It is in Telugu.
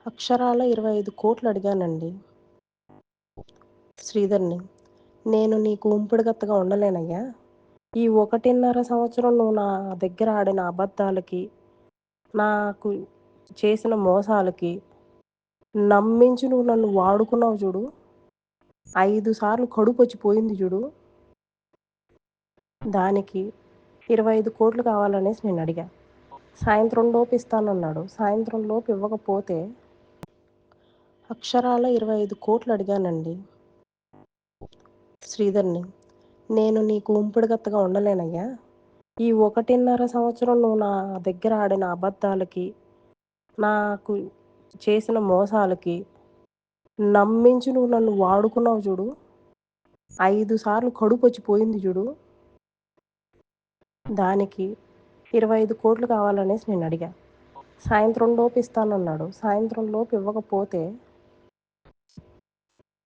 అక్షరాల 25,00,00,000 అడిగానండి శ్రీధర్‌ని. నేను నీకు ఉంపుడుగత్తెగా ఉండలేనయ్యా! ఈ 1.5 సంవత్సరం నువ్వు నా దగ్గర ఆడిన అబద్ధాలకి, నాకు చేసిన మోసాలకి, నమ్మించి నువ్వు నన్ను వాడుకున్నావు చూడు. 5 సార్లు కడుపొచ్చి పోయింది చూడు. దానికి 25,00,00,000 కావాలనేసి నేనడిగా. సాయంత్రం లోపు ఇస్తానన్నాడు. సాయంత్రం లోపు ఇవ్వకపోతే అక్షరాల 25,00,00,000 అడిగానండి శ్రీధర్‌ని. నేను నీకు ఉంపుడుగత్తెగా ఉండలేనయ్యా! ఈ 1.5 సంవత్సరం నువ్వు నా దగ్గర ఆడిన అబద్ధాలకి, నాకు చేసిన మోసాలకి, నమ్మించి నువ్వు నన్ను వాడుకున్నావు చూడు. 5 సార్లు కడుపొచ్చి పోయింది చూడు. దానికి 25,00,00,000 కావాలనేసి నేనడిగా. సాయంత్రం లోపు ఇస్తానన్నాడు. సాయంత్రం లోపు ఇవ్వకపోతే